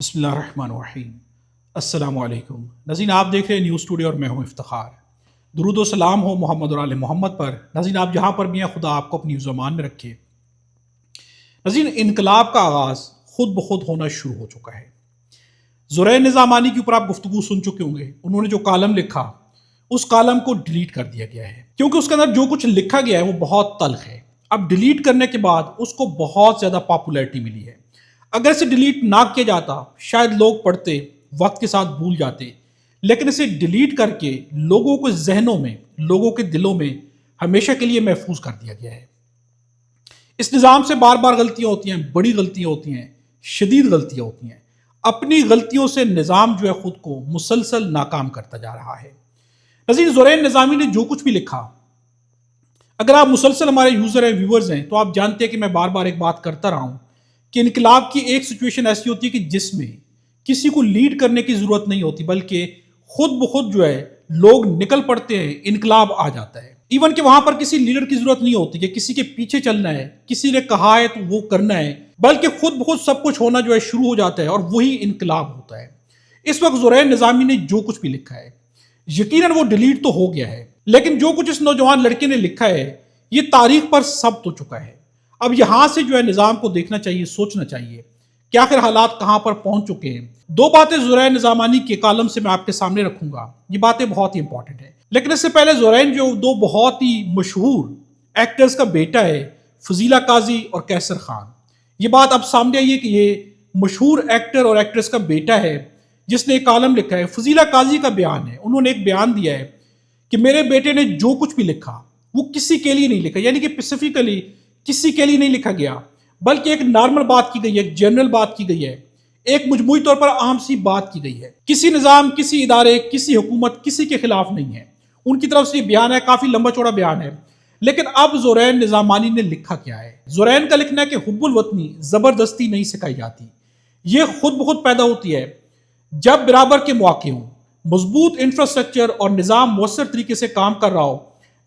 بسم اللہ الرحمن الرحیم۔ السلام علیکم ناظرین، آپ دیکھ رہے ہیں نیوز ٹوڈے اور میں ہوں افتخار۔ درود و سلام ہو محمد اور آل محمد پر۔ ناظرین، آپ جہاں پر بھی ہیں خدا آپ کو اپنی زبان میں رکھے۔ ناظرین، انقلاب کا آغاز خود بخود ہونا شروع ہو چکا ہے۔ زرین نظامانی کے اوپر آپ گفتگو سن چکے ہوں گے۔ انہوں نے جو کالم لکھا اس کالم کو ڈیلیٹ کر دیا گیا ہے، کیونکہ اس کے اندر جو کچھ لکھا گیا ہے وہ بہت تلخ ہے۔ اب ڈیلیٹ کرنے کے بعد اس کو بہت زیادہ پاپولیرٹی ملی ہے۔ اگر اسے ڈیلیٹ نہ کیا جاتا شاید لوگ پڑھتے، وقت کے ساتھ بھول جاتے، لیکن اسے ڈیلیٹ کر کے لوگوں کے ذہنوں میں، لوگوں کے دلوں میں ہمیشہ کے لیے محفوظ کر دیا گیا ہے۔ اس نظام سے بار بار غلطیاں ہوتی ہیں، بڑی غلطیاں ہوتی ہیں، شدید غلطیاں ہوتی ہیں۔ اپنی غلطیوں سے نظام جو ہے خود کو مسلسل ناکام کرتا جا رہا ہے۔ ناظرین، زرین نظامی نے جو کچھ بھی لکھا، اگر آپ مسلسل ہمارے یوزر ہیں، ویورز ہیں، تو آپ جانتے ہیں کہ میں بار بار ایک بات کرتا رہا ہوں کہ انقلاب کی ایک سچویشن ایسی ہوتی ہے کہ جس میں کسی کو لیڈ کرنے کی ضرورت نہیں ہوتی، بلکہ خود بخود جو ہے لوگ نکل پڑتے ہیں، انقلاب آ جاتا ہے۔ ایون کہ وہاں پر کسی لیڈر کی ضرورت نہیں ہوتی کہ کسی کے پیچھے چلنا ہے، کسی نے کہا ہے تو وہ کرنا ہے، بلکہ خود بخود سب کچھ ہونا جو ہے شروع ہو جاتا ہے اور وہی انقلاب ہوتا ہے۔ اس وقت زرین نظامی نے جو کچھ بھی لکھا ہے یقیناً وہ ڈیلیٹ تو ہو گیا ہے، لیکن جو کچھ اس نوجوان لڑکے نے لکھا ہے یہ تاریخ پر ثبت ہو چکا ہے۔ اب یہاں سے جو ہے نظام کو دیکھنا چاہیے، سوچنا چاہیے کہ آخر حالات کہاں پر پہنچ چکے ہیں۔ دو باتیں زرین نظامانی کے کالم سے میں آپ کے سامنے رکھوں گا، یہ باتیں بہت ہی امپورٹنٹ ہیں۔ لیکن اس سے پہلے زرین جو دو بہت ہی مشہور ایکٹرز کا بیٹا ہے، فضیلہ قاضی اور کیسر خان، یہ بات اب سامنے آئی ہے کہ یہ مشہور ایکٹر اور ایکٹریس کا بیٹا ہے جس نے ایک کالم لکھا ہے۔ فضیلہ قاضی کا بیان ہے، انہوں نے ایک بیان دیا ہے کہ میرے بیٹے نے جو کچھ بھی لکھا وہ کسی کے لیے نہیں لکھا، یعنی کہ اسپیسیفکلی کسی کے لیے نہیں لکھا گیا، بلکہ ایک نارمل بات کی گئی ہے، ایک جنرل بات کی گئی ہے، ایک مجموعی طور پر عام سی بات کی گئی ہے۔ کسی نظام، کسی ادارے، کسی حکومت، کسی کے خلاف نہیں ہے۔ ان کی طرف سے یہ بیان ہے، کافی لمبا چوڑا بیان ہے۔ لیکن اب زرین نظامانی نے لکھا کیا ہے؟ زرین کا لکھنا ہے کہ حب الوطنی زبردستی نہیں سکھائی جاتی، یہ خود بخود پیدا ہوتی ہے جب برابر کے مواقع ہوں، مضبوط انفراسٹرکچر اور نظام مؤثر طریقے سے کام کر رہا ہو۔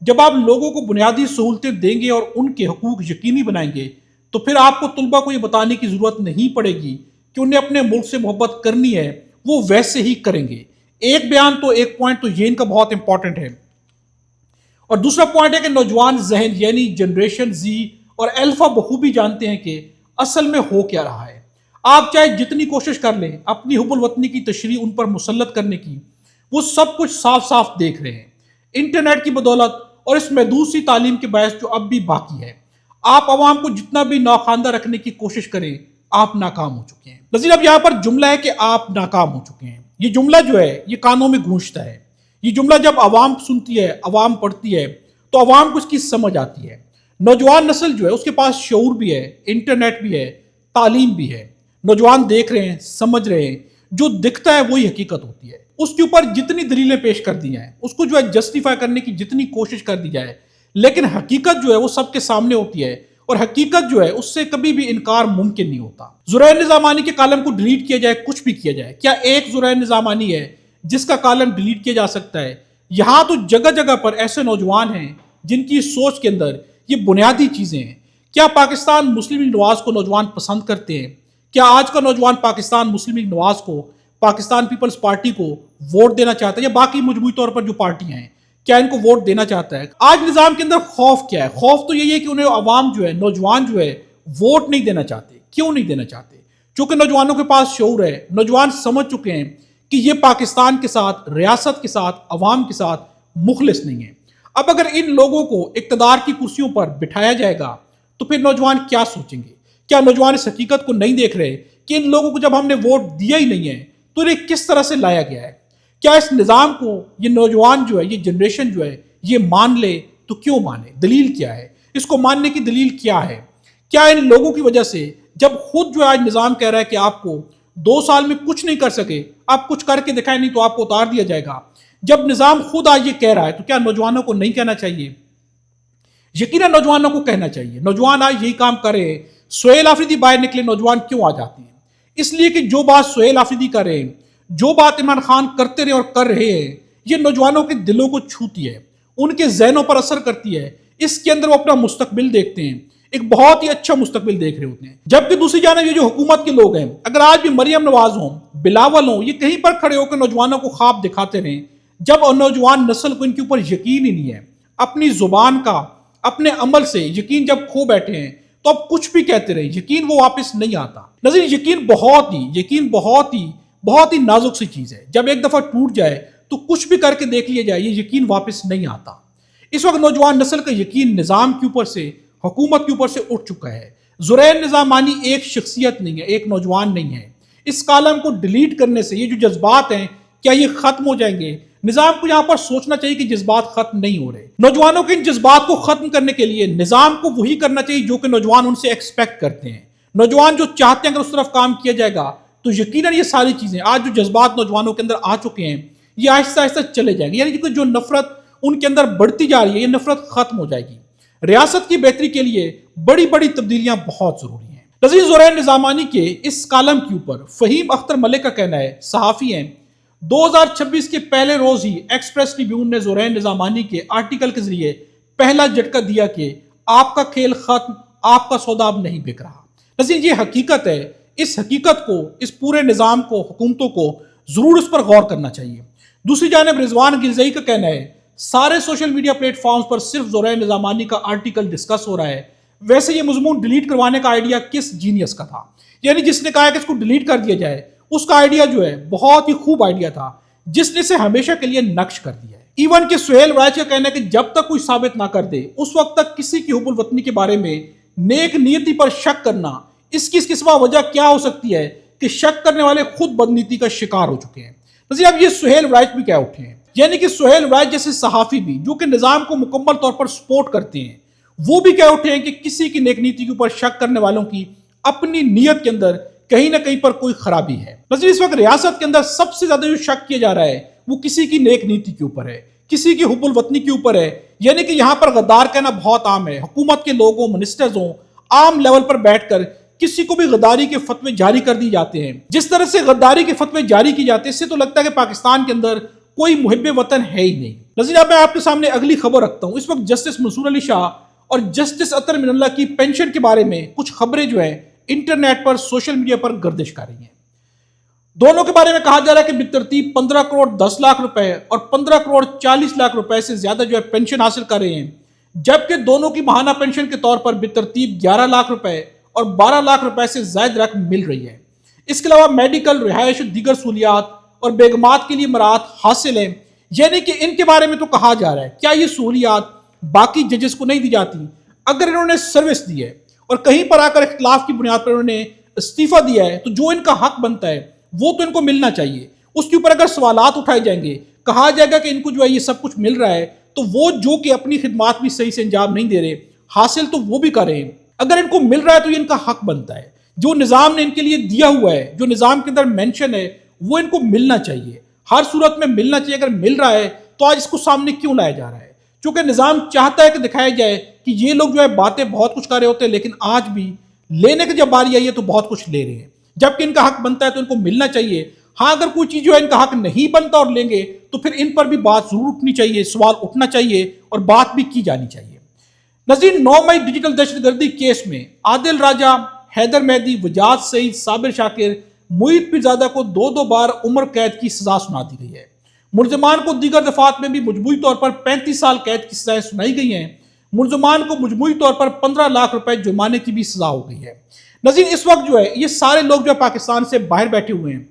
جب آپ لوگوں کو بنیادی سہولتیں دیں گے اور ان کے حقوق یقینی بنائیں گے تو پھر آپ کو طلبہ کو یہ بتانے کی ضرورت نہیں پڑے گی کہ انہیں اپنے ملک سے محبت کرنی ہے، وہ ویسے ہی کریں گے۔ ایک بیان تو، ایک پوائنٹ تو یہ ان کا بہت امپورٹنٹ ہے۔ اور دوسرا پوائنٹ ہے کہ نوجوان ذہن یعنی جنریشن زی اور الفا بخوبی جانتے ہیں کہ اصل میں ہو کیا رہا ہے۔ آپ چاہے جتنی کوشش کر لیں اپنی حب الوطنی کی تشریح ان پر مسلط کرنے کی، وہ سب کچھ صاف صاف دیکھ رہے ہیں۔ انٹرنیٹ کی بدولت اور اس محدود سی تعلیم کے باعث جو اب بھی باقی ہے، آپ عوام کو جتنا بھی ناخواندہ رکھنے کی کوشش کریں آپ ناکام ہو چکے ہیں۔ نظیر، اب یہاں پر جملہ ہے کہ آپ ناکام ہو چکے ہیں، یہ جملہ جو ہے یہ کانوں میں گونجتا ہے۔ یہ جملہ جب عوام سنتی ہے، عوام پڑھتی ہے تو عوام کو اس کی سمجھ آتی ہے۔ نوجوان نسل جو ہے اس کے پاس شعور بھی ہے، انٹرنیٹ بھی ہے، تعلیم بھی ہے۔ نوجوان دیکھ رہے ہیں، سمجھ رہے ہیں، جو دکھتا ہے وہی حقیقت ہوتی ہے۔ اس کے اوپر جتنی دلیلیں پیش کر دی ہیں، اس کو جو ہے جسٹیفائی کرنے کی جتنی کوشش کر دی جائے، لیکن حقیقت جو ہے وہ سب کے سامنے ہوتی ہے، اور حقیقت جو ہے اس سے کبھی بھی انکار ممکن نہیں ہوتا۔ زرین نظامانی کے کالم کو ڈیلیٹ کیا جائے، کچھ بھی کیا جائے، کیا ایک زرین نظامانی ہے جس کا کالم ڈیلیٹ کیا جا سکتا ہے؟ یہاں تو جگہ جگہ پر ایسے نوجوان ہیں جن کی سوچ کے اندر یہ بنیادی چیزیں ہیں۔ کیا پاکستان مسلم لیگ نواز کو نوجوان پسند کرتے ہیں؟ کیا آج کا نوجوان پاکستان مسلم لیگ نواز کو، پاکستان پیپلز پارٹی کو ووٹ دینا چاہتا ہے، یا باقی مجموعی طور پر جو پارٹیاں ہیں کیا ان کو ووٹ دینا چاہتا ہے؟ آج نظام کے اندر خوف کیا ہے؟ خوف تو یہی ہے کہ انہیں عوام جو ہے، نوجوان جو ہے ووٹ نہیں دینا چاہتے۔ کیوں نہیں دینا چاہتے؟ چونکہ نوجوانوں کے پاس شعور ہے، نوجوان سمجھ چکے ہیں کہ یہ پاکستان کے ساتھ، ریاست کے ساتھ، عوام کے ساتھ مخلص نہیں ہے۔ اب اگر ان لوگوں کو اقتدار کی کرسیوں پر بٹھایا جائے گا تو پھر نوجوان کیا سوچیں گے؟ کیا نوجوان اس حقیقت کو نہیں دیکھ رہے کہ ان لوگوں کو جب ہم نے ووٹ دیا ہی نہیں ہے تو انہیں کس طرح سے لایا گیا ہے؟ کیا اس نظام کو یہ نوجوان جو ہے، یہ جنریشن جو ہے یہ مان لے تو کیوں مانے؟ دلیل کیا ہے؟ اس کو ماننے کی دلیل کیا ہے؟ کیا ان لوگوں کی وجہ سے، جب خود جو آج نظام کہہ رہا ہے کہ آپ کو 2 سال میں کچھ نہیں کر سکے، آپ کچھ کر کے دکھائیں نہیں تو آپ کو اتار دیا جائے گا، جب نظام خود آج یہ کہہ رہا ہے تو کیا نوجوانوں کو نہیں کہنا چاہیے؟ یقیناً نوجوانوں کو کہنا چاہیے۔ نوجوان آج یہی کام کرے۔ سہیل آفریدی باہر نکلے، نوجوان کیوں آ جاتے ہیں؟ اس لیے کہ جو بات سہیل آفریدی کر رہے ہیں، جو بات عمران خان کرتے رہے اور کر رہے ہیں، یہ نوجوانوں کے دلوں کو چھوتی ہے، ان کے ذہنوں پر اثر کرتی ہے۔ اس کے اندر وہ اپنا مستقبل دیکھتے ہیں، ایک بہت ہی اچھا مستقبل دیکھ رہے ہوتے ہیں. جبکہ دوسری جانب یہ جو حکومت کے لوگ ہیں، اگر آج بھی مریم نواز ہوں، بلاول ہوں، یہ کہیں پر کھڑے ہو کر نوجوانوں کو خواب دکھاتے رہیں، جب نوجوان نسل کو ان کے اوپر یقین ہی نہیں ہے، اپنی زبان کا، اپنے عمل سے یقین جب کھو بیٹھے ہیں، تو اب کچھ بھی کہتے رہے، یقین وہ واپس نہیں آتا. نظیر یقین بہت ہی نازک سی چیز ہے. جب ایک دفعہ ٹوٹ جائے تو کچھ بھی کر کے دیکھ لیا جائے، یہ یقین واپس نہیں آتا. اس وقت نوجوان نسل کا یقین نظام کے اوپر سے، حکومت کے اوپر سے اٹھ چکا ہے. زرین نظامانی ایک شخصیت نہیں ہے، ایک نوجوان نہیں ہے. اس کالم کو ڈیلیٹ کرنے سے یہ جو جذبات ہیں، کیا یہ ختم ہو جائیں گے؟ نظام کو یہاں پر سوچنا چاہیے کہ جذبات ختم نہیں ہو رہے. نوجوانوں کے ان جذبات کو ختم کرنے کے لیے نظام کو وہی کرنا چاہیے جو کہ نوجوان ان سے ایکسپیکٹ کرتے ہیں. نوجوان جو چاہتے ہیں اگر اس طرف کام کیا جائے گا تو یقیناً یہ ساری چیزیں آج جو جذبات نوجوانوں کے اندر آ چکے ہیں، یہ آہستہ آہستہ چلے جائیں گے. یعنی جو نفرت ان کے اندر بڑھتی جا رہی ہے، یہ نفرت ختم ہو جائے گی. ریاست کی بہتری کے لیے بڑی بڑی تبدیلیاں بہت ضروری ہیں. نذیر زرین نظامانی کے اس کالم کے اوپر فہیم اختر ملک کا کہنا ہے، صحافی ہیں، 2026 کے پہلے روز ہی ایکسپریس ٹریبیون نے زرین نظامانی کے آرٹیکل کے ذریعے پہلا جھٹکا دیا کہ آپ کا کھیل ختم، آپ کا سودا اب نہیں بک رہا. نذیر یہ حقیقت ہے. اس حقیقت کو، اس پورے نظام کو، حکومتوں کو ضرور اس پر غور کرنا چاہیے. دوسری جانب رضوان گلزئی کا کہنا ہے، سارے سوشل میڈیا پلیٹ فارمز پر صرف زرین نظامانی کا آرٹیکل ڈسکس ہو رہا ہے. ویسے یہ مضمون ڈیلیٹ کروانے کا آئیڈیا کس جینیس کا تھا؟ یعنی جس نے کہا کہ اس کو ڈیلیٹ کر دیا جائے، اس کا آئیڈیا جو ہے بہت ہی خوب آئیڈیا تھا، جس نے اسے ہمیشہ کے لیے نقش کر دیا ہے. ایون کہ سہیل راج کا کہنا ہے کہ جب تک کوئی ثابت نہ کر دے، اس وقت تک کسی کی حب الوطنی کے بارے میں نیک نیتی پر شک کرنا، اس کی سوا وجہ کیا ہو سکتی ہے کہ شک کرنے والے خود بدنیتی کا شکار ہو چکے ہیں. نظیر اب یہ سہیل راج بھی کیا اٹھے ہیں، یعنی کہ سہیل راج جیسے صحافی بھی جو کہ نظام کو مکمل طور پر سپورٹ کرتے ہیں، وہ بھی کیا اٹھے ہیں کہ کسی کی نیک نیتی کے اوپر شک کرنے والوں کی اپنی نیت کے اندر کہیں نہ کہیں پر کوئی خرابی ہے. نظیر اس وقت ریاست کے اندر سب سے زیادہ جو شک کیا جا رہا ہے وہ کسی کی نیک نیتی کے اوپر ہے، کسی کی حب الوطنی کے اوپر ہے. یعنی کہ یہاں پر غدار کہنا بہت عام ہے. حکومت کے لوگوں، منسٹرز ہوں، عام لیول پر بیٹھ کر کسی کو بھی غداری کے فتوے جاری کر دی جاتے ہیں. جس طرح سے غداری کے فتوے جاری کی جاتے ہیں، اس سے تو لگتا ہے کہ پاکستان کے اندر کوئی محب وطن ہے ہی نہیں. نظیر اب میں آپ کے سامنے اگلی خبر رکھتا ہوں. اس وقت جسٹس منصور علی شاہ اور جسٹس اطہر من اللہ کی پینشن کے بارے میں کچھ خبریں جو ہیں انٹرنیٹ پر، سوشل میڈیا پر گردش کر رہی ہیں. دونوں کے بارے میں کہا جا رہا ہے کہ بالترتیب 15 کروڑ 10 لاکھ روپے اور 15 کروڑ 40 لاکھ روپے سے زیادہ جو ہے پینشن حاصل کر رہے ہیں، جبکہ دونوں کی ماہانہ پینشن کے طور پر بالترتیب 11 لاکھ روپے اور 12 لاکھ روپے سے زائد رقم مل رہی ہے. اس کے علاوہ میڈیکل، رہائش، دیگر سہولیات اور بیگمات کے لیے مراعات حاصل ہیں. یعنی کہ ان کے بارے میں تو کہا جا رہا ہے، کیا یہ سہولیات باقی ججز کو نہیں دی جاتی؟ اگر انہوں نے سروس دی ہے اور کہیں پر آ کر اختلاف کی بنیاد پر انہوں نے استعفیٰ دیا ہے، تو جو ان کا حق بنتا ہے وہ تو ان کو ملنا چاہیے. اس کے اوپر اگر سوالات اٹھائے جائیں گے، کہا جائے گا کہ ان کو جو ہے یہ سب کچھ مل رہا ہے، تو وہ جو کہ اپنی خدمات بھی صحیح سے انجام نہیں دے رہے، حاصل تو وہ بھی کر رہے ہیں. اگر ان کو مل رہا ہے تو یہ ان کا حق بنتا ہے. جو نظام نے ان کے لیے دیا ہوا ہے، جو نظام کے اندر مینشن ہے، وہ ان کو ملنا چاہیے. ہر صورت میں ملنا چاہیے. اگر مل رہا ہے تو آج اس کو سامنے کیوں لایا جا رہا ہے؟ چونکہ نظام چاہتا ہے کہ دکھایا جائے کہ یہ لوگ جو ہے باتیں بہت کچھ کر رہے ہوتے ہیں، لیکن آج بھی لینے کی جب باری آئی ہے تو بہت کچھ لے رہے ہیں. جبکہ ان کا حق بنتا ہے تو ان کو ملنا چاہیے. ہاں اگر کوئی چیز جو ہے ان کا حق نہیں بنتا اور لیں گے تو پھر ان پر بھی بات ضرور اٹھنی چاہیے، سوال اٹھنا چاہیے اور بات بھی کی جانی چاہیے. نظیر 9 مئی ڈیجیٹل دہشت گردی کیس میں عادل راجہ، حیدر مہدی، وجاد سعید، صابر شاکر، معید پیرزادہ کو 2 بار عمر قید کی سزا سنا دی گئی ہے. ملزمان کو دیگر دفعات میں بھی مجموعی طور پر 35 سال قید کی سزائیں سنائی گئی ہیں. ملزمان کو مجموعی طور پر 15 لاکھ روپے جرمانے کی بھی سزا ہو گئی ہے. نظیر اس وقت جو ہے یہ سارے لوگ جو ہے پاکستان سے باہر بیٹھے ہوئے ہیں.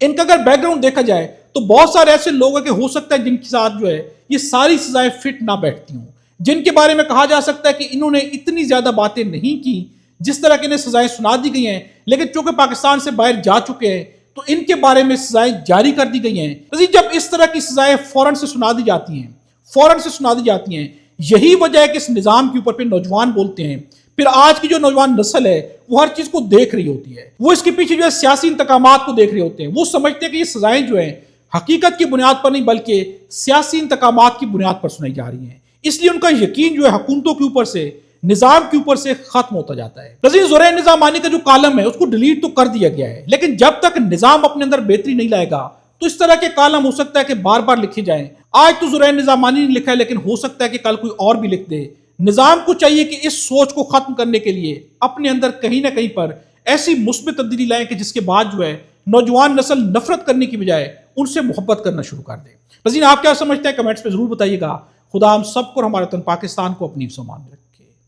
ان کا اگر بیک گراؤنڈ دیکھا جائے تو بہت سارے ایسے لوگ ہیں کہ ہو سکتا ہے جن کے ساتھ جو ہے یہ ساری سزائیں فٹ نہ بیٹھتی ہوں، جن کے بارے میں کہا جا سکتا ہے کہ انہوں نے اتنی زیادہ باتیں نہیں کی جس طرح کہ انہیں سزائیں سنا دی گئی ہیں، لیکن چونکہ پاکستان سے باہر جا چکے ہیں تو ان کے بارے میں سزائیں جاری کر دی گئی ہیں. جب اس طرح کی سزائیں فوراً سے سنا دی جاتی ہیں، یہی وجہ ہے کہ اس نظام کے اوپر پھر نوجوان بولتے ہیں. پھر آج کی جو نوجوان نسل ہے وہ ہر چیز کو دیکھ رہی ہوتی ہے، وہ اس کے پیچھے جو ہے سیاسی انتقامات کو دیکھ رہے ہوتے ہیں. وہ سمجھتے ہیں کہ یہ سزائیں جو ہیں حقیقت کی بنیاد پر نہیں بلکہ سیاسی انتقامات کی بنیاد پر سنائی جا رہی ہیں. اس لیے ان کا یقین جو ہے حکومتوں کے اوپر سے، نظام کے اوپر سے ختم ہوتا جاتا ہے. نظیر زرین نظامانی کا جو کالم ہے اس کو ڈیلیٹ تو کر دیا گیا ہے، لیکن جب تک نظام اپنے اندر بہتری نہیں لائے گا تو اس طرح کے کالم ہو سکتا ہے کہ بار بار لکھے جائیں. آج تو زرین نظامانی نے لکھا ہے، لیکن ہو سکتا ہے کہ کل کوئی اور بھی لکھ دے. نظام کو چاہیے کہ اس سوچ کو ختم کرنے کے لیے اپنے اندر کہیں نہ کہیں پر ایسی مثبت تبدیلی لائیں کہ جس کے بعد جو ہے نوجوان نسل نفرت کرنے کی بجائے ان سے محبت کرنا شروع کر دے۔ ناظرین آپ کیا سمجھتے ہیں؟ کمنٹس میں ضرور بتائیے گا۔ خدا ہم سب کو اور ہمارے وطن پاکستان کو اپنی حفظ و امان میں رکھے۔